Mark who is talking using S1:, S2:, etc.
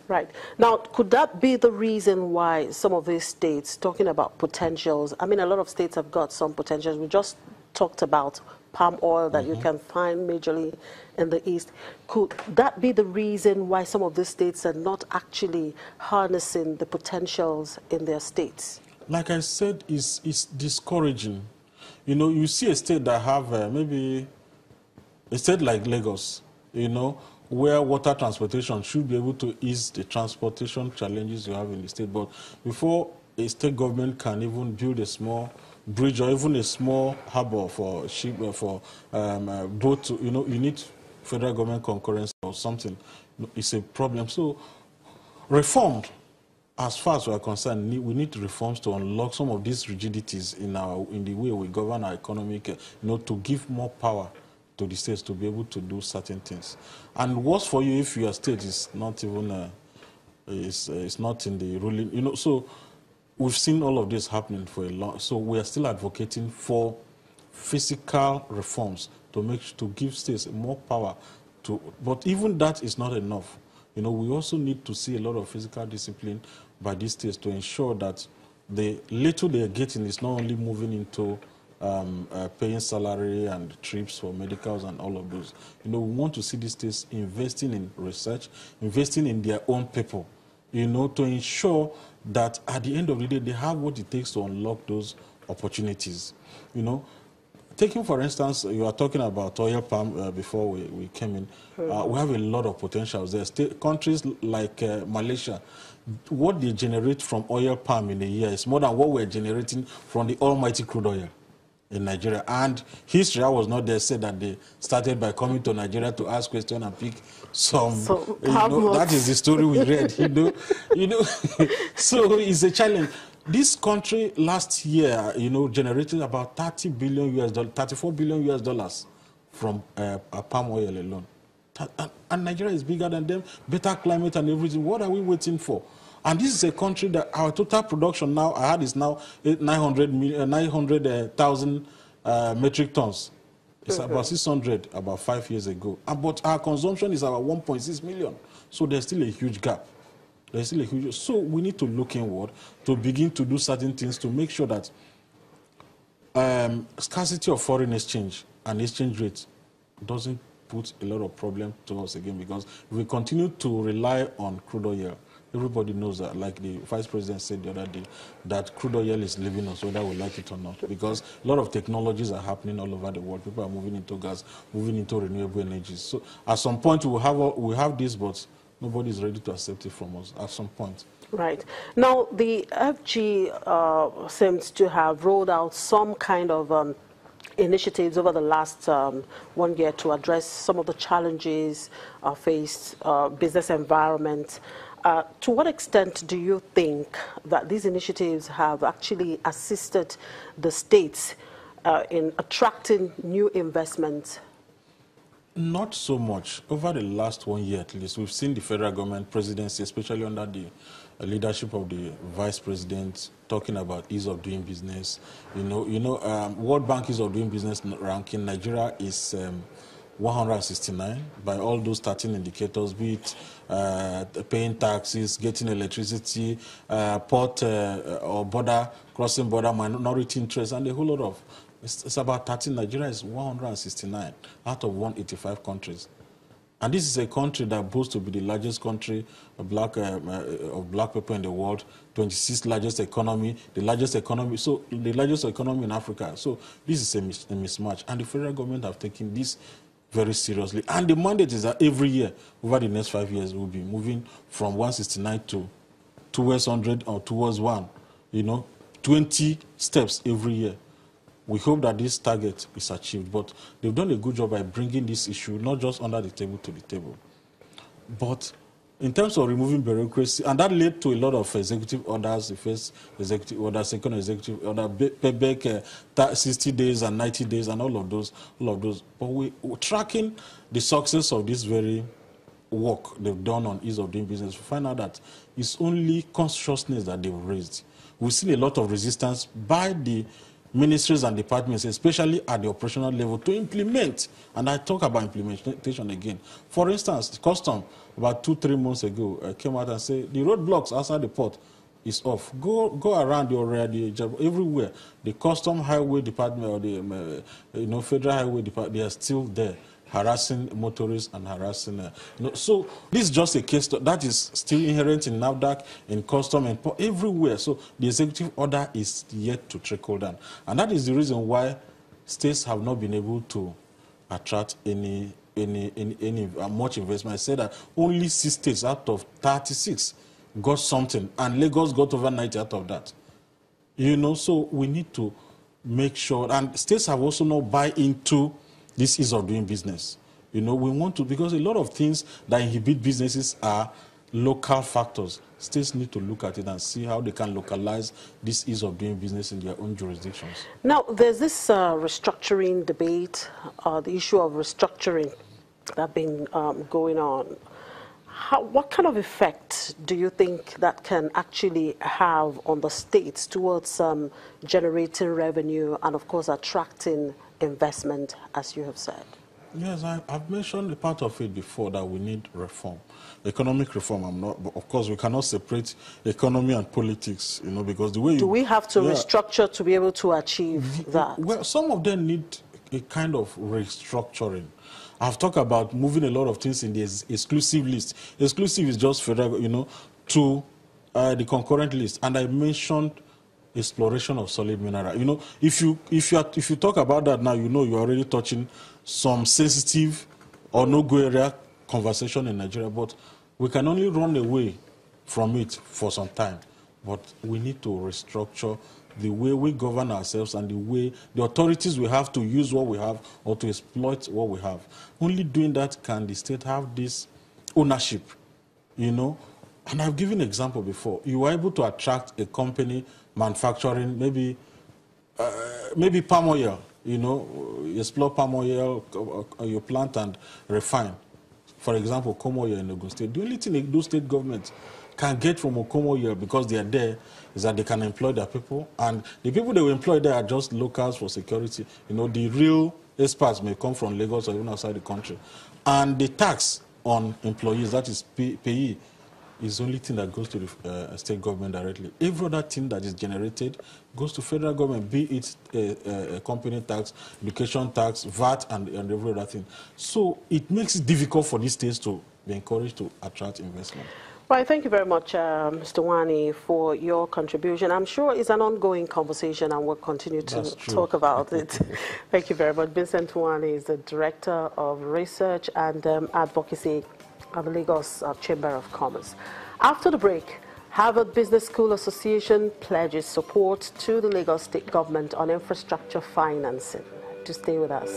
S1: Right. Now, could that be the reason why some of these states, talking about potentials, I mean, a lot of states have got some potentials. We just talked about palm oil that you can find majorly in the East. Could that be the reason why some of these states are not actually harnessing the potentials in their states?
S2: Like I said, it's discouraging. You know, you see a state that have maybe a state like Lagos, you know, where water transportation should be able to ease the transportation challenges you have in the state. But before a state government can even build a small bridge or even a small harbor for ship, for boat, you know, you need federal government concurrence or something. It's a problem. So reformed, as far as we are concerned, we need reforms to unlock some of these rigidities in the way we govern our economic, you know, to give more power to the states to be able to do certain things. And worse for you if your state is not even is not in the ruling, you know. So we've seen all of this happening for a long. So we are still advocating for physical reforms to give states more power to. But even that is not enough. You know, we also need to see a lot of physical discipline by these states to ensure that the little they are getting is not only moving into paying salary and trips for medicals and all of those. You know, we want to see these states investing in research, investing in their own people, you know, to ensure that at the end of the day, they have what it takes to unlock those opportunities. You know, taking, for instance, you are talking about oil palm before we came in. We have a lot of potentials there. Countries like Malaysia, what they generate from oil palm in a year is more than what we're generating from the almighty crude oil in Nigeria. And history, I was not there, said that they started by coming to Nigeria to ask questions and pick some, you know, that is the story we read, you know. So it's a challenge. This country last year, you know, generated about $30 billion $34 billion US from palm oil alone. And Nigeria is bigger than them, better climate and everything. What are we waiting for? And this is a country that our total production now, I had is now 900,000 metric tons. It's about 600 about 5 years ago. But our consumption is about 1.6 million. So there's still a huge gap. There's still a huge. So we need to look inward to begin to do certain things to make sure that scarcity of foreign exchange and exchange rate doesn't put a lot of problem to us again, because if we continue to rely on crude oil, everybody knows that, like the Vice President said the other day, that crude oil is leaving us, whether we like it or not, because a lot of technologies are happening all over the world. People are moving into gas, moving into renewable energies. So at some point we have this, but nobody is ready to accept it from us at some point.
S1: Right. Now, the FG seems to have rolled out some kind of initiatives over the last 1 year to address some of the challenges faced business environment. To what extent do you think that these initiatives have actually assisted the states in attracting new investment?
S2: Not so much. Over the last 1 year at least, we've seen the federal government presidency, especially under the leadership of the vice president, talking about ease of doing business. World Bank ease of doing business ranking, Nigeria is 169 by all those 13 indicators, be it paying taxes, getting electricity, port or border, crossing border, minority interest, and a whole lot of. It's about 13. Nigeria is 169 out of 185 countries. And this is a country that boasts to be the largest country of black people in the world, 26th largest economy, the largest economy in Africa. So this is a mismatch. And the federal government have taken this very seriously. And the mandate is that every year, over the next 5 years, we'll be moving from 169 to towards 100 or towards 1, 20 steps every year. We hope that this target is achieved, but they've done a good job by bringing this issue not just under the table to the table, but in terms of removing bureaucracy, and that led to a lot of executive orders, the first executive order, second executive order, payback 60 days and 90 days and all of those. But we're tracking the success of this very work they've done on ease of doing business. We find out that it's only consciousness that they've raised. We've seen a lot of resistance by the ministries and departments, especially at the operational level, to implement. And I talk about implementation again. For instance, Custom, about 2-3 months ago, came out and said the roadblocks outside the port is off. Go around everywhere. The Custom Highway Department or the Federal Highway Department, they are still there, harassing motorists and harassing. So this is just a case that is still inherent in NAFDAC, in Custom, and everywhere. So the executive order is yet to trickle down, and that is the reason why states have not been able to attract any much investment. I said that only 6 states out of 36 got something, and Lagos got over 90 out of that. So we need to make sure, and states have also not buy into this ease of doing business. We want to, because a lot of things that inhibit businesses are local factors. States need to look at it and see how they can localize this ease of doing business in their own jurisdictions.
S1: Now, there's this restructuring debate, the issue of restructuring that's been going on. What kind of effect do you think that can actually have on the states towards generating revenue and, of course, attracting investment, as you have said?
S2: Yes, I've mentioned a part of it before, that we need reform, economic reform. But of course, we cannot separate economy and politics, because the way
S1: do we have to restructure to be able to achieve that?
S2: Well, some of them need a kind of restructuring. I've talked about moving a lot of things in the exclusive list. Exclusive is just federal, to the concurrent list, and I mentioned exploration of solid mineral. If you talk about that now, you're already touching some sensitive or no-go area conversation in Nigeria, but we can only run away from it for some time. But we need to restructure the way we govern ourselves and the way the authorities we have to use what we have or to exploit what we have. Only doing that can the state have this ownership, And I've given an example before. You are able to attract a company manufacturing maybe palm oil, you explore palm oil, you plant and refine. For example, Okomo oil in Ogun State. The only thing those state governments can get from Okomo oil, because they are there, is that they can employ their people. And the people they will employ there are just locals for security. The real experts may come from Lagos or even outside the country. And the tax on employees, that is payee, is the only thing that goes to the state government directly. Every other thing that is generated goes to federal government, be it a company tax, education tax, VAT, and every other thing. So it makes it difficult for these states to be encouraged to attract investment.
S1: Right, thank you very much, Mr. Wani, for your contribution. I'm sure it's an ongoing conversation and we'll continue to talk about it. Thank you very much. Vincent Wani is the Director of Research and Advocacy at the Lagos Chamber of Commerce. After the break, Harvard Business School Association pledges support to the Lagos State government on infrastructure financing. To stay with us.